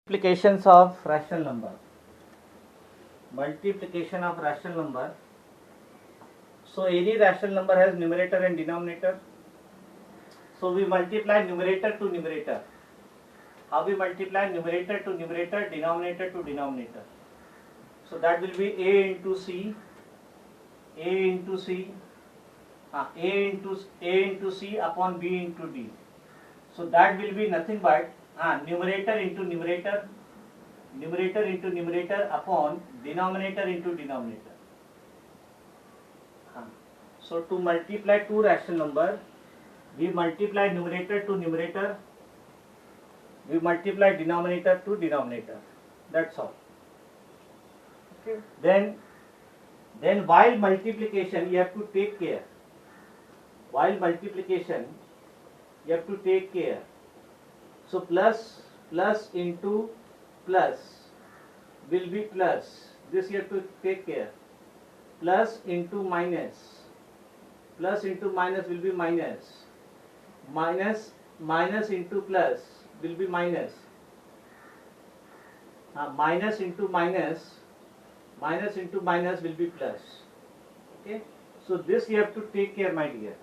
Multiplications of rational number. Multiplication of rational number. So any rational number has numerator and denominator. So we multiply numerator to numerator. How we multiply numerator to numerator, denominator to denominator. So that will be a into c, a into c, a into c upon b into d. So that will be nothing but numerator into numerator, numerator into numerator upon denominator into denominator. So to multiply two rational number, we multiply numerator to numerator, we multiply denominator to denominator. That's all. Okay. Then while multiplication you have to take care. While multiplication you have to take care. So plus into plus will be plus. This you have to take care. Plus into minus. Plus into minus will be minus. Minus into plus will be minus. Minus into minus. Minus into minus will be plus. Okay. So this you have to take care, my dear.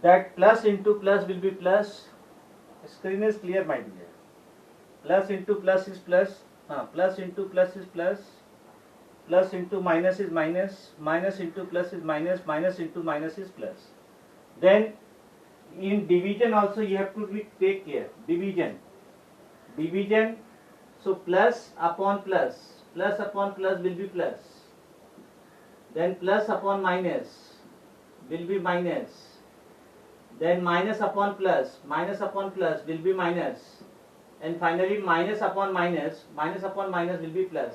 That plus into plus will be plus. Screen is clear, my dear. Plus into plus is plus. Plus into plus is plus. Plus into minus is minus. Minus into plus is minus. Minus into minus is plus. Then in division also you have to take care. Division. So plus upon plus. Plus upon plus will be plus. Then plus upon minus will be minus. Then minus upon plus will be minus. And finally minus upon minus will be plus.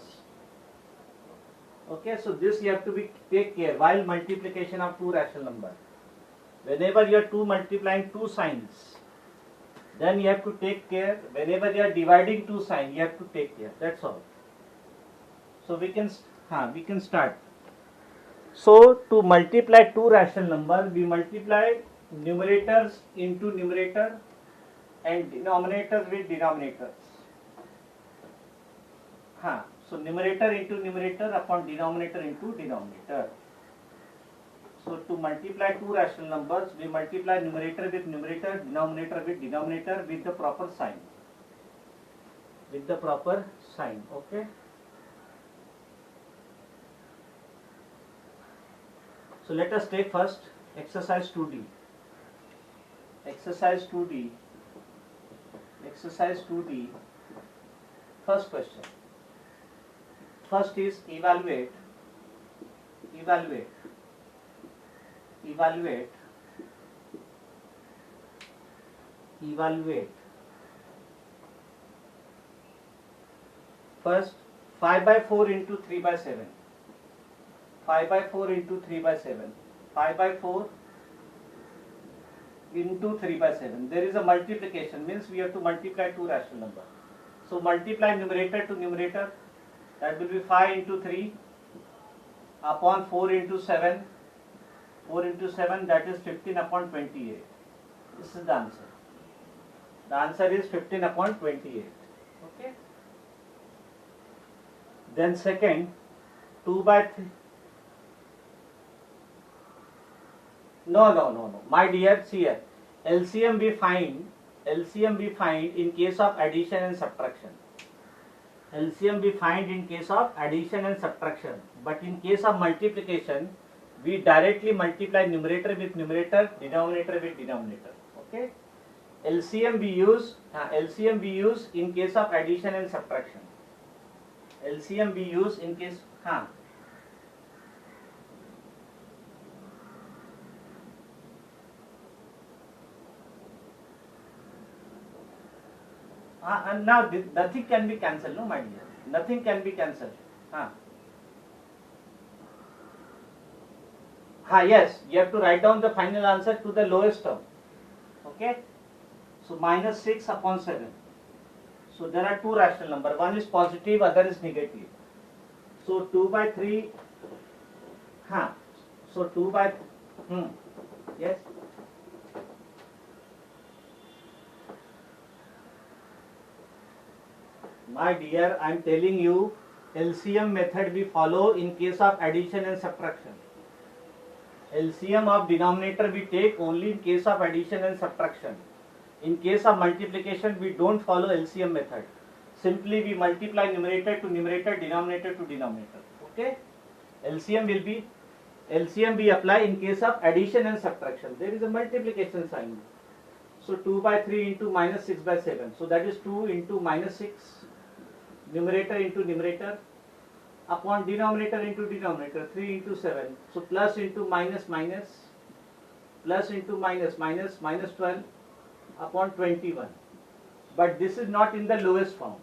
Okay, so this you have to take care while multiplication of two rational number. Whenever you are multiplying two signs, then you have to take care. Whenever you are dividing two signs, you have to take care. That's all. So we can start. So to multiply two rational number, we multiply numerators into numerator and denominators with denominators. So numerator into numerator upon denominator into denominator. So to multiply two rational numbers, we multiply numerator with numerator, denominator with denominator with the proper sign. Okay. So let us take first exercise 2D. Exercise 2D. First question. First is evaluate first 5 by 4 into 3 by 7. 5 by 4 into 3 by 7. 5 by 4 into 3 by 7. There is a multiplication, means we have to multiply two rational number. So multiply numerator to numerator. That will be 5 into 3 upon 4 into 7. 4 into 7, that is 15 upon 28. This is the answer. The answer is 15 upon 28. Okay. Then second, 2 by 3. No. My dear, see here. LCM we find in case of addition and subtraction. LCM we find in case of addition and subtraction. But in case of multiplication, we directly multiply numerator with numerator, denominator with denominator. Okay. LCM we use in case of addition and subtraction. LCM we use in case and now nothing can be cancelled, no, my dear. Nothing can be cancelled. Yes, you have to write down the final answer to the lowest term. Okay. So minus 6 upon 7. So there are two rational number. One is positive, other is negative. So 2 by 3. So 2 by. Yes. My dear, I am telling you, LCM method we follow in case of addition and subtraction. LCM of denominator we take only in case of addition and subtraction. In case of multiplication, we don't follow LCM method. Simply we multiply numerator to numerator, denominator to denominator. Okay? LCM we apply in case of addition and subtraction. There is a multiplication sign. So 2 by 3 into minus 6 by 7. So that is 2 into minus 6, numerator into numerator, upon denominator into denominator, 3 into 7. So plus into minus minus, plus into minus minus, minus 12 upon 21. But this is not in the lowest form.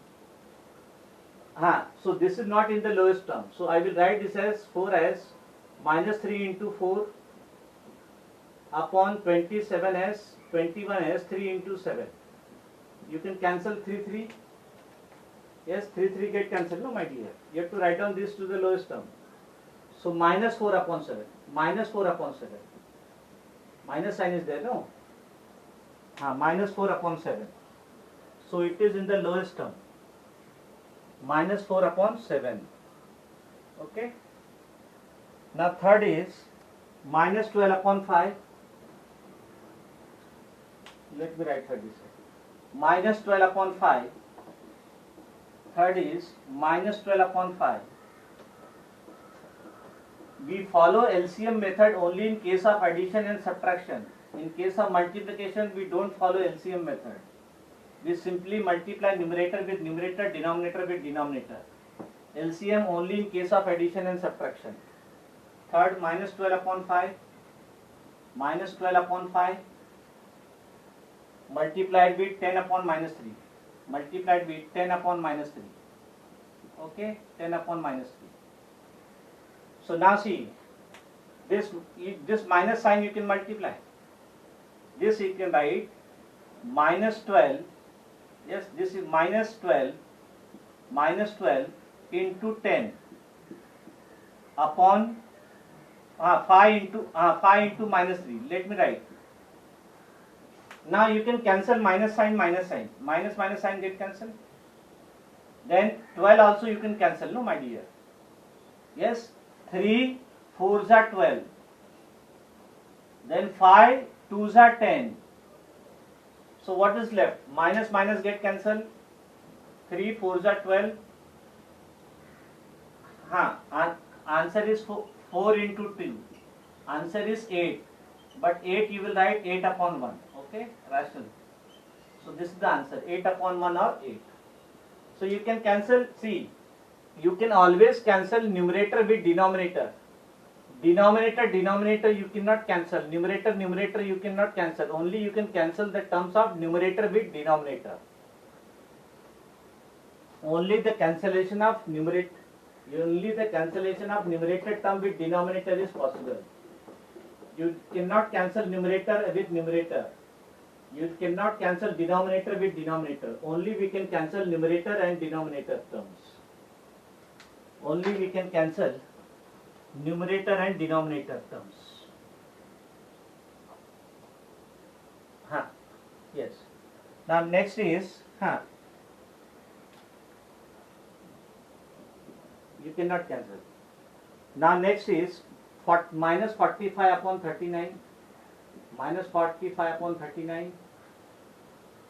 So this is not in the lowest term. So I will write this as 4 as minus 3 into 4 upon 27 as 21 as 3 into 7. You can cancel 3. Yes, 3 get cancelled, no my dear. You have to write down this to the lowest term. So minus 4 upon 7. Minus 4 upon 7. Minus sign is there, no? Minus 4 upon 7. So it is in the lowest term. Minus 4 upon 7. Okay. Now third is minus 12 upon 5. Let me write third this way. Minus 12 upon 5. Third is minus 12 upon 5. We follow LCM method only in case of addition and subtraction. In case of multiplication, we don't follow LCM method. We simply multiply numerator with numerator, denominator with denominator. LCM only in case of addition and subtraction. Third, minus 12 upon 5. Minus 12 upon 5 multiplied with 10 upon minus 3. Multiplied with 10 upon minus 3. Okay, 10 upon minus 3. So now see, this minus sign you can multiply. This you can write minus 12. Yes, this is minus 12 into 10 upon 5 into minus 3. Let me write. Now you can cancel minus sign. Minus sign get cancelled. Then 12 also you can cancel, no my dear. Yes, 3 4s are 12. Then 5 2s are 10. So what is left? Minus get cancelled. 3 4s are 12. Answer is 4 into 2. Answer is 8. But 8 you will write 8 upon 1. Okay, rational. So this is the answer, 8 upon 1 or 8. So you can cancel, see, you can always cancel numerator with denominator. Denominator you cannot cancel. Numerator you cannot cancel. Only you can cancel the terms of numerator with denominator. Only the cancellation of numerator term with denominator is possible. You cannot cancel numerator with numerator. You cannot cancel denominator with denominator. Only we can cancel numerator and denominator terms. Only we can cancel numerator and denominator terms. Yes. Now next is you cannot cancel. Now next is minus 45 upon 39. Minus 45 upon 39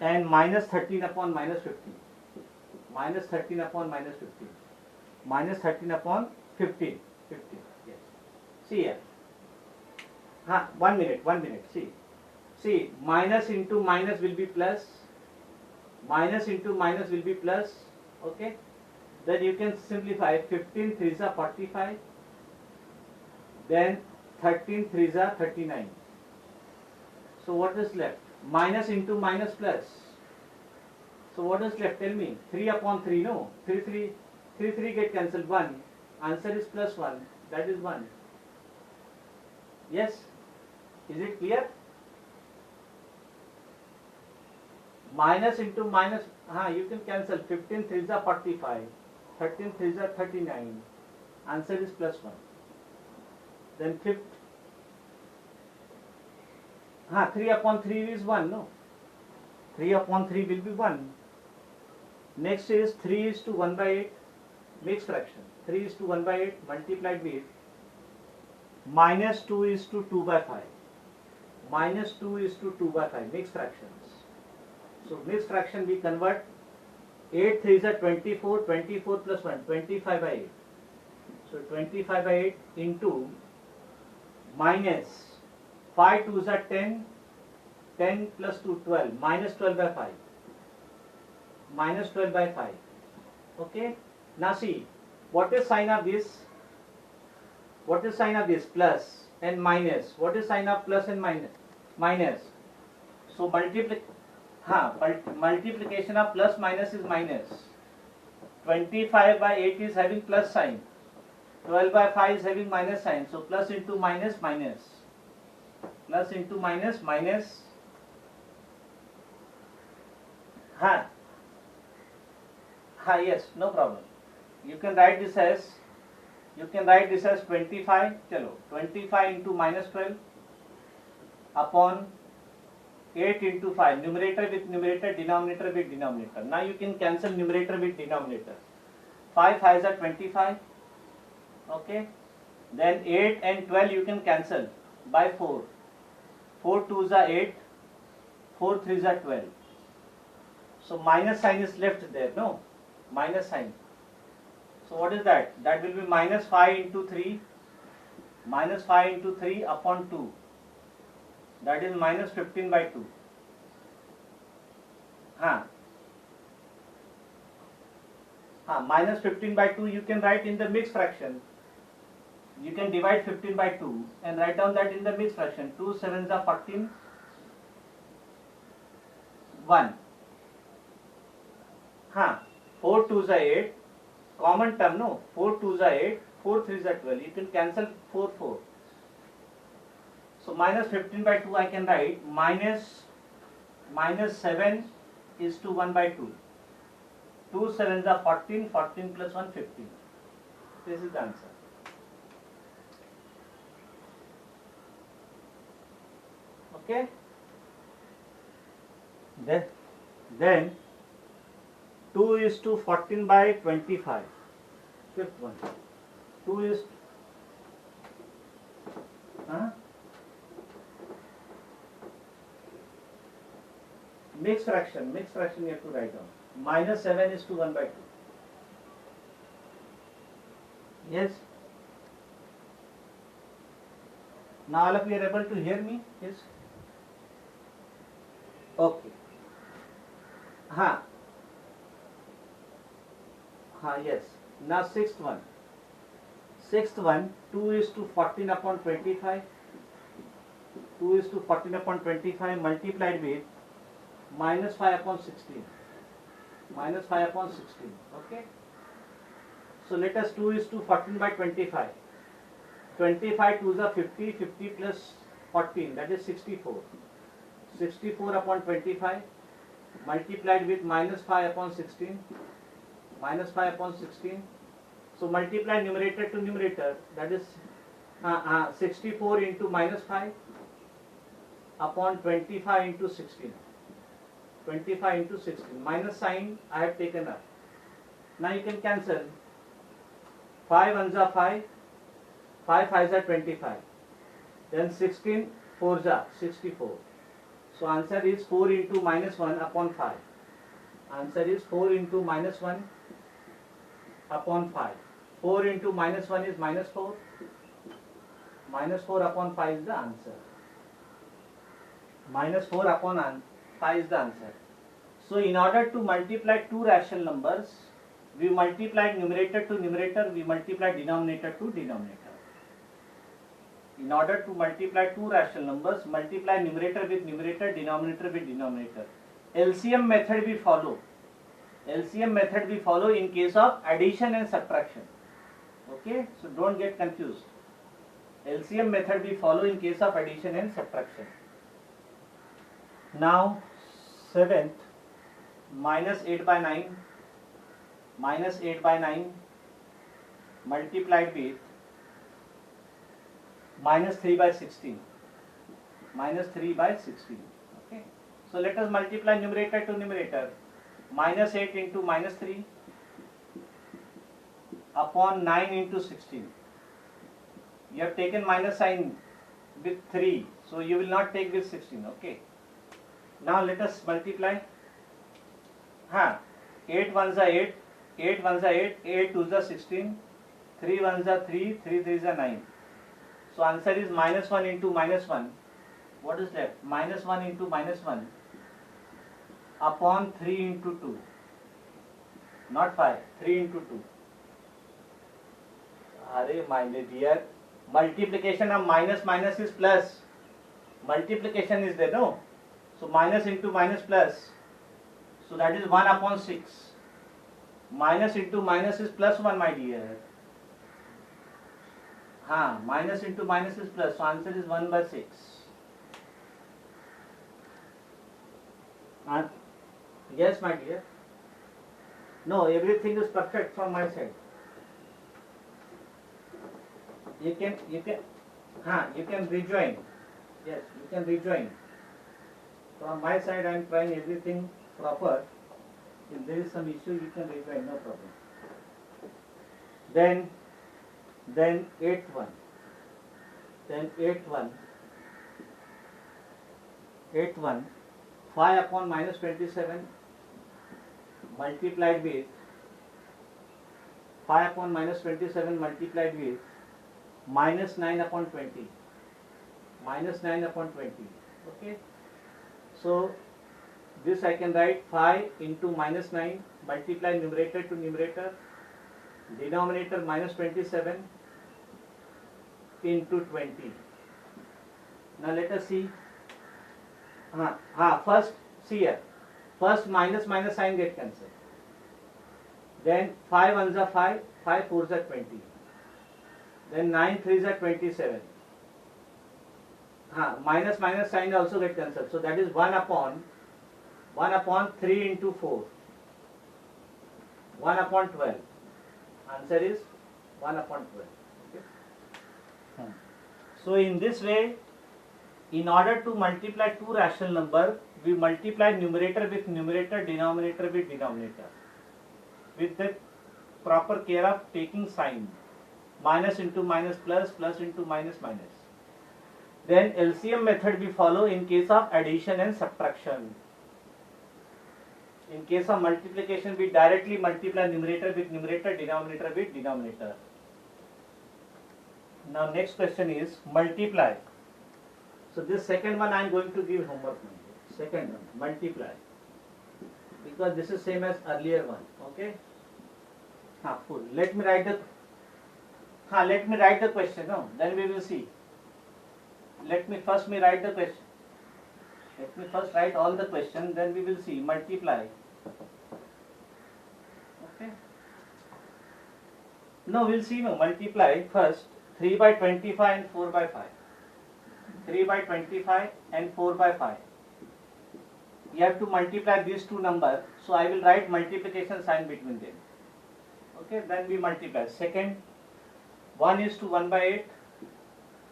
and minus 13 upon minus 50. Minus 13 upon minus 50. Minus 13 upon 15. 50. Yes. See here. 1 minute. See, minus into minus will be plus. Minus into minus will be plus. Okay. Then you can simplify. 15 3s are 45. Then 13 3s are 39. So what is left? Minus into minus plus. So what is left? Tell me. 3 upon 3, no? 3 get cancelled. 1. Answer is plus 1. That is 1. Yes? Is it clear? Minus into minus. You can cancel. 15 3s are 45. 13 3s are 39. Answer is plus 1. Then 3 upon 3 is 1, no? 3 upon 3 will be 1. Next is 3 is to 1 by 8 mixed fraction. 3 is to 1 by 8 multiplied with minus 2 is to 2 by 5. Minus 2 is to 2 by 5 mixed fractions. So mixed fraction we convert 8 3 is a 24, 24 plus 1, 25 by 8. So 25 by 8 into minus 5 2 is a 10, 10 plus 2 12, minus 12 by 5. Minus 12 by 5. Okay. Now see, what is sign of this? What is sign of this? Plus and minus. What is sign of plus and minus? Minus. So multiplication of plus minus is minus. 25 by 8 is having plus sign. 12 by 5 is having minus sign. So plus into minus, minus. Plus into minus, minus. Yes, no problem. You can write this as 25. Chalo, 25 into minus 12 upon 8 into 5. Numerator with numerator, denominator with denominator. Now you can cancel numerator with denominator. 5 5 are 25. Okay. Then 8 and 12 you can cancel by 4. 4 2s are 8. 4 3s are 12. So minus sign is left there. No. Minus sign. So what is that? That will be minus 5 into 3. Minus 5 into 3 upon 2. That is minus 15 by 2. Minus 15 by 2 you can write in the mixed fraction. You can divide 15 by 2 and write down that in the mixed fraction. 2 7s are 14. 1. 4 2s are 8. Common term, no? 4 2s are 8. 4 3s are 12. You can cancel 4 4. So minus 15 by 2 I can write minus 7 is to 1 by 2. 2 7s are 14. 14 plus 1 15. This is the answer. Okay. Then 2 is to 14 by 25. Fifth one. 2 is mixed fraction you have to write down. Minus 7 is to 1 by 2. Yes. Now all of you are able to hear me? Yes. Okay. Yes. Now sixth one. 2 is to 14 upon 25. 2 is to 14 upon 25 multiplied with minus 5 upon 16. Minus 5 upon 16. Okay. So let us 2 is to 14 by 25. 25 2s are 50. 50 plus 14, that is 64. 64 upon 25 multiplied with minus 5 upon 16. Minus 5 upon 16. So multiply numerator to numerator, that is 64 into minus 5 upon 25 into 16. 25 into 16. Minus sign I have taken up. Now you can cancel. 5 1s are 5. 5 5s are 25. Then 16 4s are 64. So answer is 4 into minus 1 upon 5. Answer is 4 into minus 1 upon 5. 4 into minus 1 is minus 4. Minus 4 upon 5 is the answer. Minus 4 upon 5 is the answer. So in order to multiply two rational numbers, we multiply numerator to numerator, we multiply denominator to denominator. In order to multiply two rational numbers, multiply numerator with numerator, denominator with denominator. LCM method we follow. LCM method we follow in case of addition and subtraction. Okay, so don't get confused. LCM method we follow in case of addition and subtraction. Now, 7th, minus 8 by 9, minus 8 by 9 multiplied with minus 3 by 16. Minus 3 by 16. Okay. So let us multiply numerator to numerator. minus 8 into minus 3 upon 9 into 16. You have taken minus sign with 3, so you will not take with 16. Okay. Now let us multiply. 8 ones are 8, 8 ones are 8, 8 twos are 16, 3 ones are 3, 3 threes are 9. So answer is minus 1 into minus 1. What is left? Minus 1 into minus 1 upon 3 into 2. Not 5, 3 into 2. Arey my dear, multiplication of minus minus is plus. Multiplication is there, no? So minus into minus plus. So that is 1 upon 6. Minus into minus is plus 1, my dear. Minus into minus is plus. So answer is 1 by 6. Yes, my dear. No, everything is perfect from my side. You can rejoin. Yes, you can rejoin. From my side, I am trying everything proper. If there is some issue, you can rejoin, no problem. Then 8th one. Then 8th one. 5 upon minus 27 multiplied with 5 upon minus 27 multiplied with minus 9 upon 20. Minus 9 upon 20. Okay. So this I can write 5 into minus 9 multiply numerator to numerator, denominator minus 27 into 20. Now let us see. First see here. First minus minus sign get cancelled. Then 5 ones are 5, 5 fours are 20. Then 9 threes are 27. Minus minus sign also get cancelled. So that is 1 upon 3 into 4. 1 upon 12. Answer is 1 upon 12. Okay. So in this way, in order to multiply two rational number, we multiply numerator with numerator, denominator with denominator, with the proper care of taking sign. Minus into minus plus, plus into minus minus. Then LCM method we follow in case of addition and subtraction. In case of multiplication, we directly multiply numerator with numerator, denominator with denominator. Now next question is multiply. So this second one I am going to give homework. Second one, multiply. Because this is same as earlier one. Okay. Full. Let me write the question. No, then we will see. Let me first write the question. Let me first write all the question. Then we will see. Multiply. Okay. No, we'll see. No, multiply first. 3 by 25 and 4 by 5. 3 by 25 and 4 by 5. You have to multiply these two numbers. So I will write multiplication sign between them. Okay, then we multiply. Second, 1 is to 1 by 8.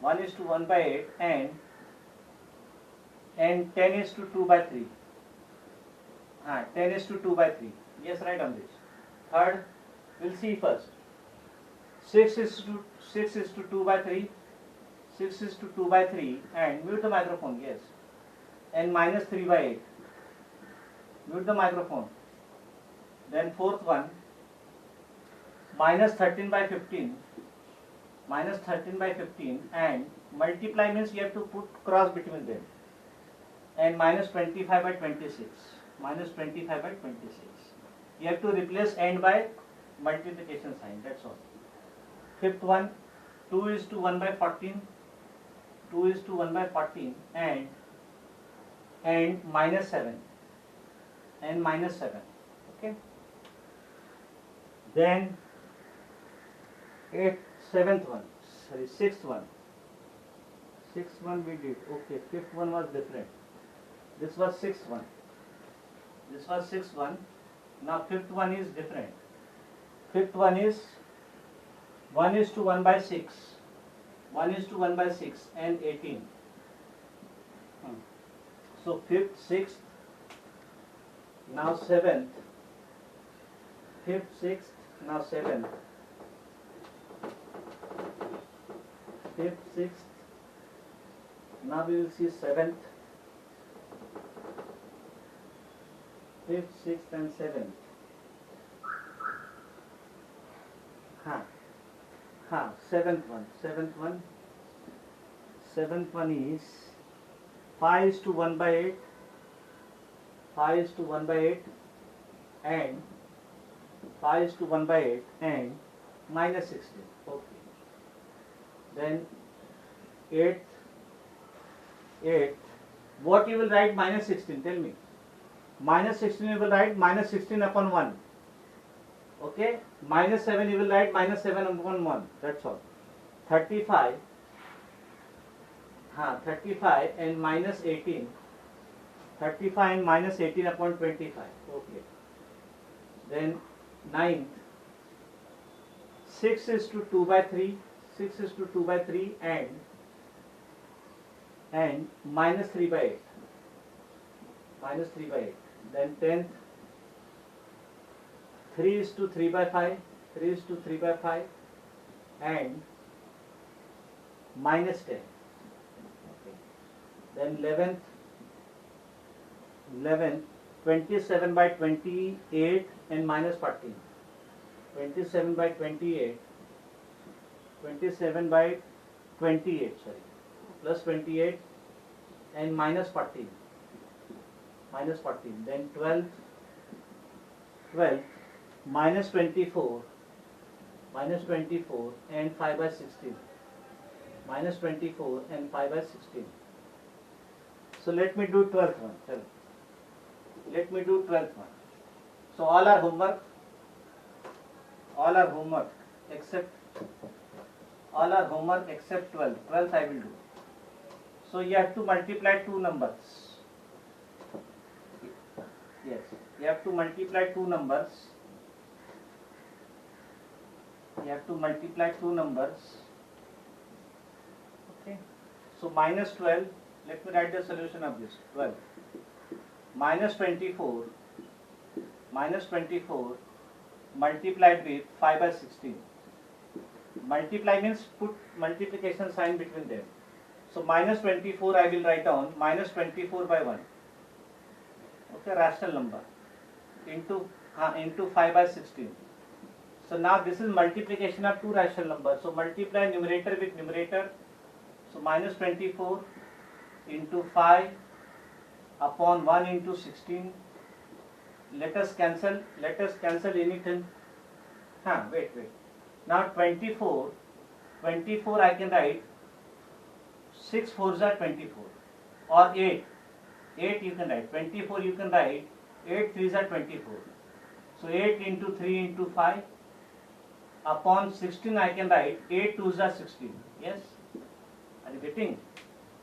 1 is to 1 by 8 and 10 is to 2 by 3. 10 is to 2 by 3. Yes, right on this. Third, we'll see first. 6 is to 2 by 3. 6 is to 2 by 3 and mute the microphone, yes. And minus 3 by 8. Mute the microphone. Then fourth one, minus 13 by 15. Minus 13 by 15 and multiply means you have to put cross between them. And minus 25 by 26. Minus 25 by 26. You have to replace end by multiplication sign, that's all. Fifth one, 2 is to 1 by 14. 2 is to 1 by 14 and minus 7. And minus 7. Okay. Then sixth one. Sixth one we did. Okay, fifth one was different. This was sixth one. This was sixth one. Now fifth one is different. Fifth one is 1 is to 1 by 6. 1 is to 1 by 6 and 18. So fifth, sixth, now seventh, fifth, sixth, now seventh. Fifth, sixth, now we will see seventh. Fifth, sixth and seventh. Seventh one. Seventh one is 5 is to 1 by 8. 5 is to 1 by 8 and 5 is to 1 by 8 and minus 16. Okay. Then 8th. What you will write minus 16? Tell me. Minus 16 you will write minus 16 upon 1. Okay. Minus 7 you will write minus 7 upon 1. That's all. 35. 35 and minus 18. 35 and minus 18 upon 25. Okay. Then 9th. 6 is to 2 by 3. 6 is to 2 by 3 and minus 3 by 8. Minus 3 by 8. Then 10th. 3 is to 3 by 5. 3 is to 3 by 5 and minus 10. Okay. Then 11th. 27 by 28 and minus 14. 27 by 28. 27 by 28, sorry. Plus 28 and minus 14. Minus 14. Then 12th. Minus 24. Minus 24 and 5 by 16. Minus 24 and 5 by 16. So let me do 12th one. Let me do 12th one. So all are homework except 12th. 12th I will do. So you have to multiply two numbers. Yes, you have to multiply two numbers. Okay. So minus 12. Let me write the solution of this. 12. Minus 24 multiplied with 5 by 16. Multiply means put multiplication sign between them. So minus 24 I will write down minus 24 by 1. Okay, rational number into 5 by 16. So now this is multiplication of two rational numbers. So multiply numerator with numerator. So minus 24 into 5 upon 1 into 16. Let us cancel anything. Wait. Now 24 I can write 6 4s are 24 or 8 you can write. 24 you can write 8 3s are 24. So 8 into 3 into 5 upon 16 I can write 8 2s are 16. Yes, are you getting?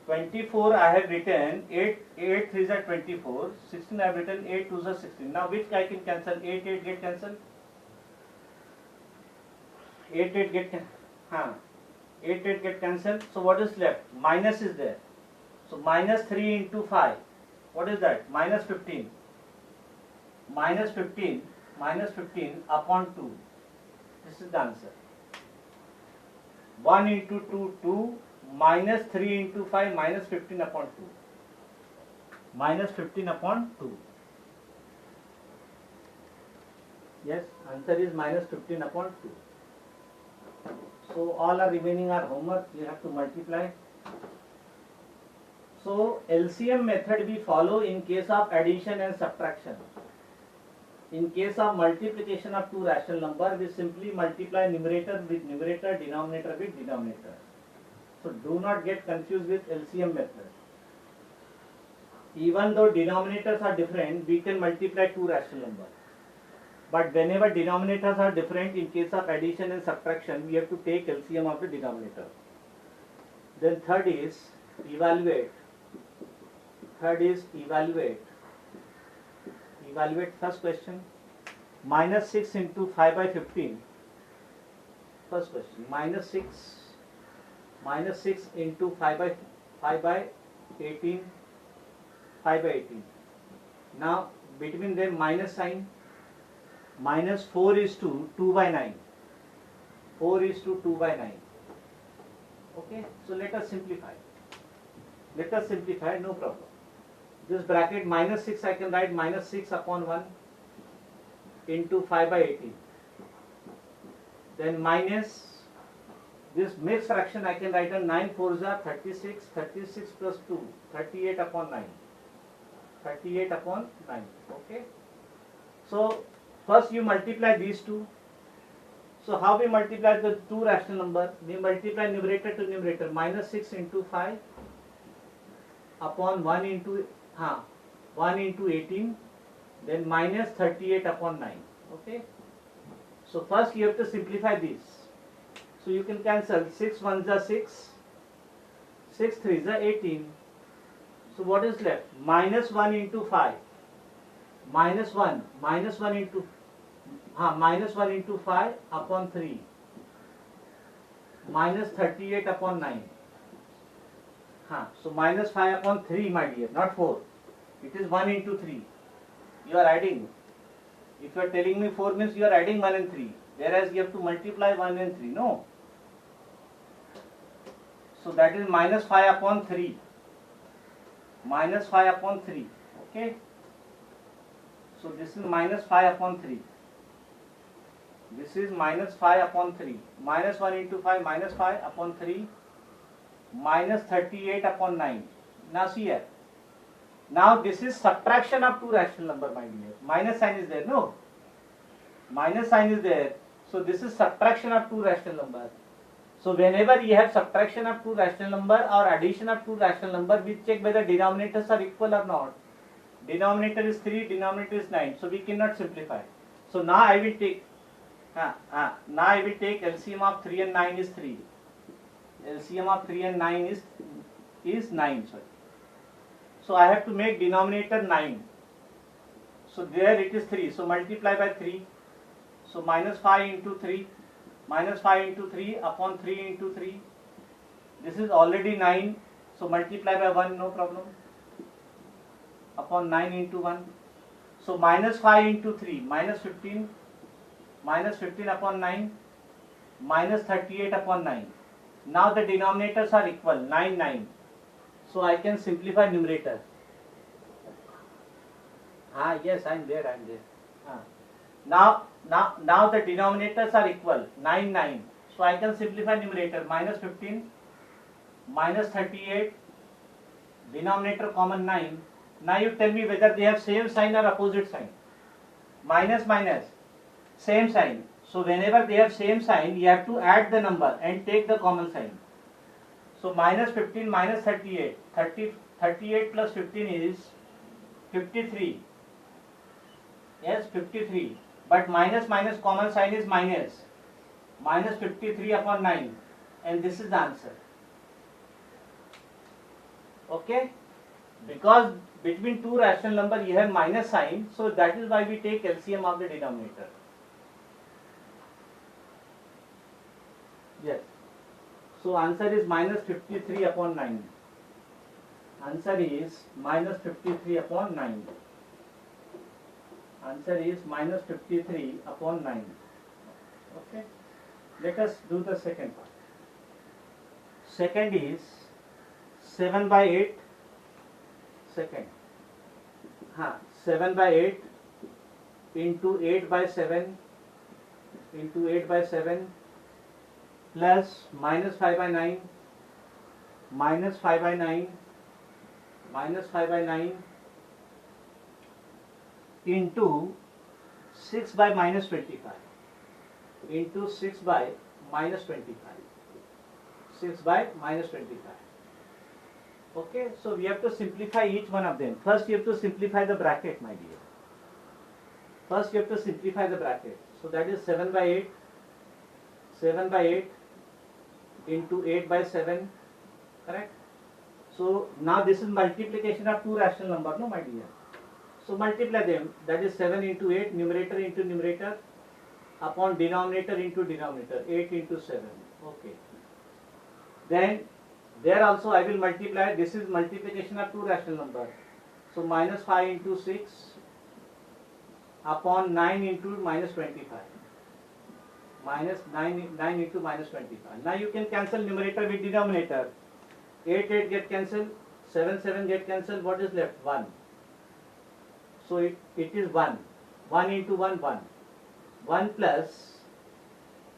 24 I have written 8 3s are 24. 16 I have written 8 2s are 16. Now which I can cancel? 8 get cancelled. 8 get cancelled. So what is left? Minus is there. So minus 3 into 5. What is that? Minus 15. Minus 15 upon 2. This is the answer. 1 into 2, 2. Minus 3 into 5, minus 15 upon 2. Minus 15 upon 2. Yes, answer is minus 15 upon 2. So all are remaining are homework. You have to multiply. So LCM method we follow in case of addition and subtraction. In case of multiplication of two rational numbers, we simply multiply numerator with numerator, denominator with denominator. So do not get confused with LCM method. Even though denominators are different, we can multiply two rational numbers. But whenever denominators are different, in case of addition and subtraction, we have to take LCM of the denominator. Then third is evaluate. Evaluate first question. Minus 6 into 5 by 15. First question. Minus 6 into 5 by 18. 5 by 18. Now between them minus sign. minus 4 is to 2 by 9. 4 is to 2 by 9. Okay, so let us simplify. Let us simplify, no problem. This bracket minus 6 I can write minus 6 upon 1 into 5 by 18. Then minus this mixed fraction I can write on 9 4s are 36, 36 plus 2, 38 upon 9. 38 upon 9. Okay. So first you multiply these two. So how we multiply the two rational number? We multiply numerator to numerator. Minus 6 into 5 upon 1 into 18. Then minus 38 upon 9. Okay. So first you have to simplify this. So you can cancel 6 1s are 6, 6 3s are 18. So what is left? Minus 1 into 5. Minus 1 into minus 1 into 5 upon 3. Minus 38 upon 9. So minus 5 upon 3, my dear, not 4. It is 1 into 3. You are adding. If you are telling me 4 means you are adding 1 and 3. Whereas you have to multiply 1 and 3. No. So that is minus 5 upon 3. Minus 5 upon 3. Okay. So this is minus 5 upon 3. This is minus 5 upon 3. Minus 1 into 5, minus 5 upon 3. Minus 38 upon 9. Now see here. Now this is subtraction of two rational number, my dear. Minus sign is there, no? Minus sign is there. So this is subtraction of two rational number. So whenever you have subtraction of two rational number or addition of two rational number, we check whether denominators are equal or not. Denominator is 3, denominator is 9. So we cannot simplify. So now I will take LCM of 3 and 9 is 3. LCM of 3 and 9 is 9. Sorry. So I have to make denominator 9. So there it is 3. So multiply by 3. So minus 5 into 3. Minus 5 into 3 upon 3 into 3. This is already 9. So multiply by 1, no problem. Upon 9 into 1. So minus 5 into 3. Minus 15. Minus 15 upon 9. Minus 38 upon 9. Now the denominators are equal. 9, 9. So I can simplify numerator. Yes, I am there. Now the denominators are equal. 9, 9. So I can simplify numerator. Minus 15. Minus 38. Denominator common 9. Now you tell me whether they have same sign or opposite sign. Minus, minus. Same sign. So whenever they have same sign, you have to add the number and take the common sign. So minus 15 minus 38. 38 plus 15 is 53. Yes, 53. But minus minus common sign is minus. Minus 53 upon 9. And this is the answer. Okay? Because between two rational number you have minus sign. So that is why we take LCM of the denominator. Yes. So answer is minus 53 upon 9. Answer is minus 53 upon 9. Answer is minus 53 upon 9. Okay. Let us do the second part. Second is 7 by 8. Second. 7 by 8 into 8 by 7 into 8 by 7 plus minus 5 by 9 minus 5 by 9 minus 5 by 9 into 6 by minus 25 into 6 by minus 25. 6 by minus 25. Okay, so we have to simplify each one of them. First you have to simplify the bracket, my dear. First you have to simplify the bracket. So that is 7 by 8. 7 by 8 into 8 by 7. Correct? So now this is multiplication of two rational number, no, my dear. So multiply them. That is 7 into 8, numerator into numerator, upon denominator into denominator. 8 into 7. Okay. Then there also I will multiply. This is multiplication of two rational numbers. So minus 5 into 6 upon 9 into minus 25. Minus 9 into minus 25. Now you can cancel numerator with denominator. 8 get cancelled, 7 get cancelled. What is left? 1. So it is 1. 1 into 1, 1. 1 plus,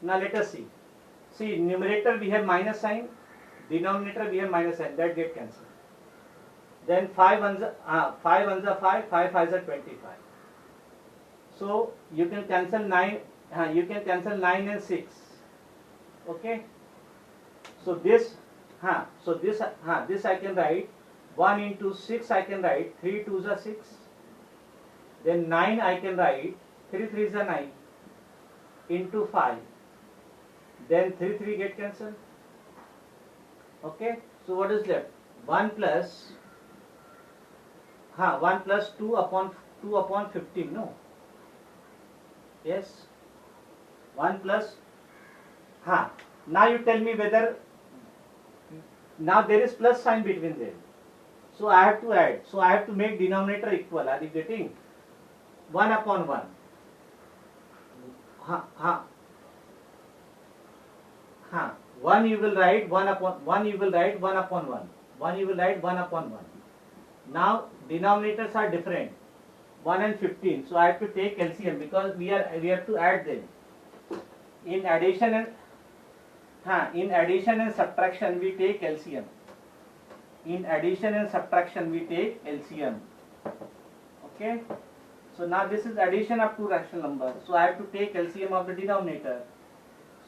now let us see. See, numerator we have minus sign, denominator we have minus sign, that get cancelled. Then 5 ones are 5, 5 5s are 25. So you can cancel 9, and 6. Okay. So this I can write 1 into 6 I can write 3 2s are 6. Then 9 I can write 3 3s are 9 into 5. Then 3 get cancelled. Okay. So what is left? 1 plus 2 upon 15. No. Yes. 1 plus. Now you tell me whether. Now there is plus sign between them. So I have to add. So I have to make denominator equal. Are you getting? 1 upon 1. 1 you will write 1 upon 1. You will write 1 upon 1. 1 you will write 1 upon 1. Now denominators are different. 1 and 15. So I have to take LCM because we have to add them. In addition and subtraction we take LCM. In addition and subtraction we take LCM. Okay. So now this is addition of two rational numbers. So I have to take LCM of the denominator.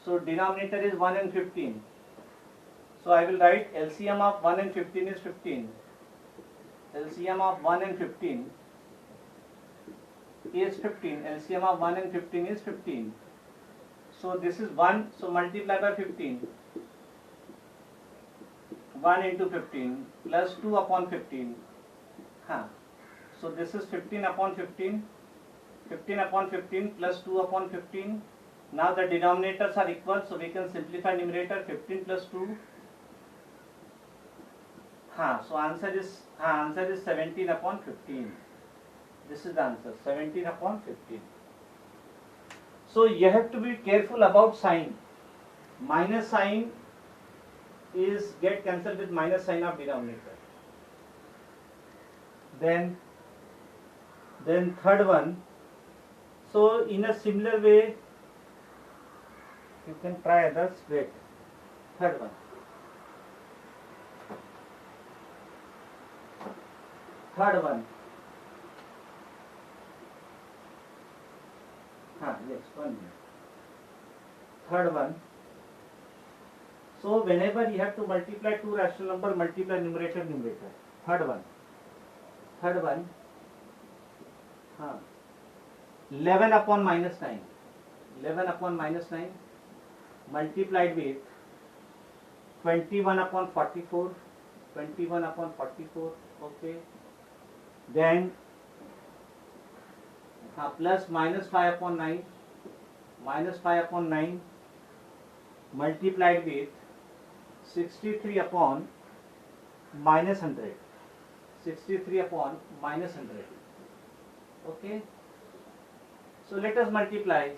So denominator is 1 and 15. So I will write LCM of 1 and 15 is 15. LCM of 1 and 15 is 15. LCM of 1 and 15 is 15. So this is 1. So multiply by 15. 1 into 15 plus 2 upon 15. So this is 15 upon 15. 15 upon 15 plus 2 upon 15. Now the denominators are equal, so we can simplify numerator. 15 plus 2. So answer is 17 upon 15. This is the answer, 17 upon 15. So you have to be careful about sign. Minus sign is get cancelled with minus sign of denominator. Then third one. So in a similar way, you can try others. Wait. Third one. Yes, 1 minute. Third one. So whenever you have to multiply two rational number, multiply numerator. Third one. 11 upon minus 9. 11 upon minus 9 multiplied with 21 upon 44. 21 upon 44. Okay. Then plus minus 5 upon 9. Minus 5 upon 9 multiplied with 63 upon minus 100. 63 upon minus 100. Okay. So let us multiply.